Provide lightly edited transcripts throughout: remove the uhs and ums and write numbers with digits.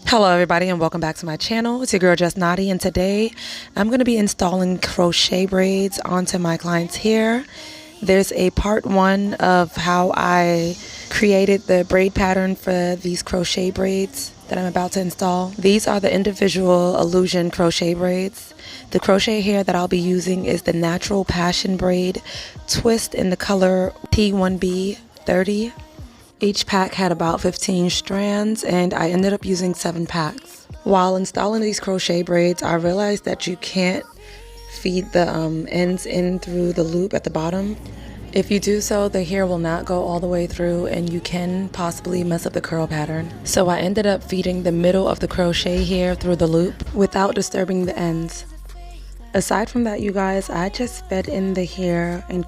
Hello everybody and welcome back to my channel. It's your girl Just Naughty, and today I'm going to be installing crochet braids onto my client's hair. There's a part 1 of how I created the braid pattern for these crochet braids that I'm about to install. These are the individual illusion crochet braids. The crochet hair that I'll be using is the Natural Passion braid twist in the color T1B 30. Each pack had about 15 strands, and I ended up using 7 packs. While installing these crochet braids, I realized that you can't feed the ends in through the loop at the bottom. If you do so, the hair will not go all the way through and you can possibly mess up the curl pattern. So I ended up feeding the middle of the crochet hair through the loop without disturbing the ends. Aside from that, you guys, I just fed in the hair in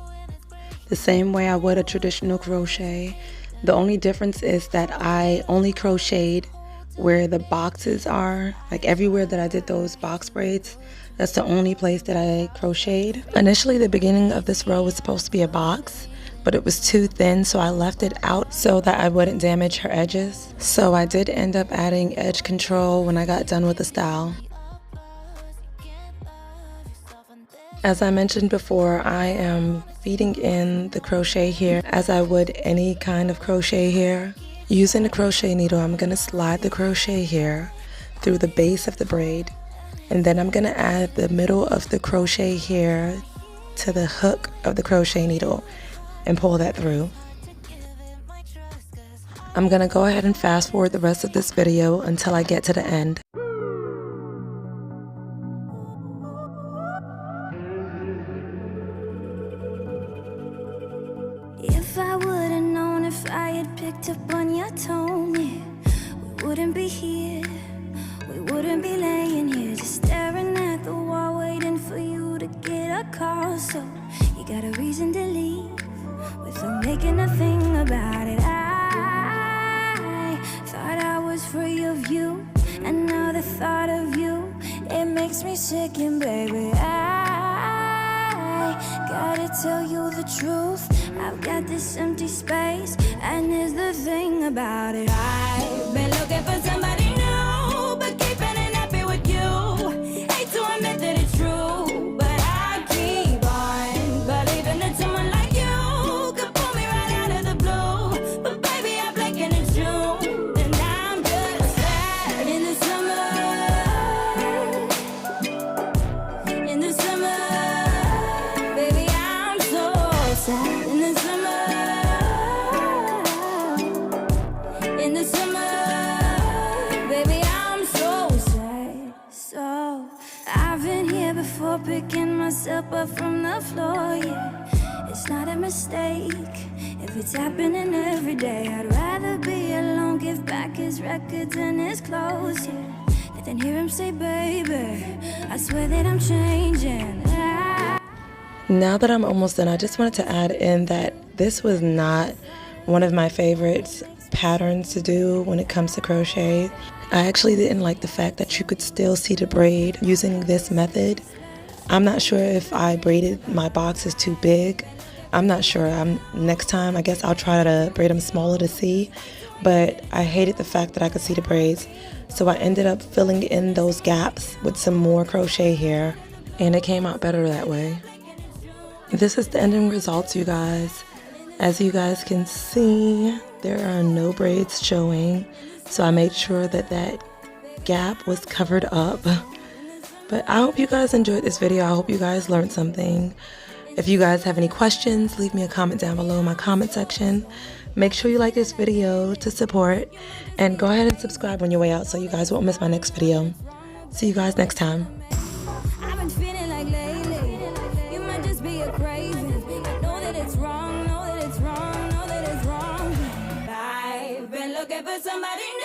the same way I would a traditional crochet. The only difference is that I only crocheted where the boxes are, like everywhere that I did those box braids. That's the only place that I crocheted. Initially, the beginning of this row was supposed to be a box, but it was too thin, so I left it out so that I wouldn't damage her edges. So I did end up adding edge control when I got done with the style. As I mentioned before, I am feeding in the crochet hair as I would any kind of crochet hair. Using a crochet needle, I'm going to slide the crochet hair through the base of the braid, and then I'm going to add the middle of the crochet hair to the hook of the crochet needle and pull that through. I'm going to go ahead and fast forward the rest of this video until I get to the end. If I would've known, if I had picked up on your tone, yeah, we wouldn't be here, we wouldn't be laying here just staring at the wall waiting for you to get a call. So you got a reason to leave without making a thing about it. I thought I was free of you, and now the thought of you, it makes me sick. And baby, I gotta tell you the truth, I've got this empty space, and here's the thing about it. I've been looking for somebody new, but keeping it happy with you. Hate to admit that it's true, but I keep on believing that someone like you could pull me right out of the blue. But baby, I'm blink and it's June, and I'm just sad in the summer, in the summer. Baby, I'm so sad in the summer, in the summer. Baby, I'm so sad. So I've been here before, picking myself up from the floor, yeah. It's not a mistake if it's happening every day. I'd rather be alone, give back his records and his clothes, yeah, than hear him say, baby, I swear that I'm changing. Now that I'm almost done, I just wanted to add in that this was not one of my favorite patterns to do when it comes to crochet. I actually didn't like the fact that you could still see the braid using this method. I'm not sure if I braided my boxes too big. I'm not sure. Next time, I guess I'll try to braid them smaller to see. But I hated the fact that I could see the braids. So I ended up filling in those gaps with some more crochet hair, and it came out better that way. This is the ending results, you guys. As you guys can see, there are no braids showing, so I made sure that that gap was covered up. But I hope you guys enjoyed this video. I hope you guys learned something. If you guys have any questions, leave me a comment down below in my comment section. Make sure you like this video to support, and go ahead and subscribe on your way out so you guys won't miss my next video. See you guys next time. I've been feeling like lately, you might just be a craving. I know that it's wrong, know that it's wrong, know that it's wrong. I've been looking for somebody new.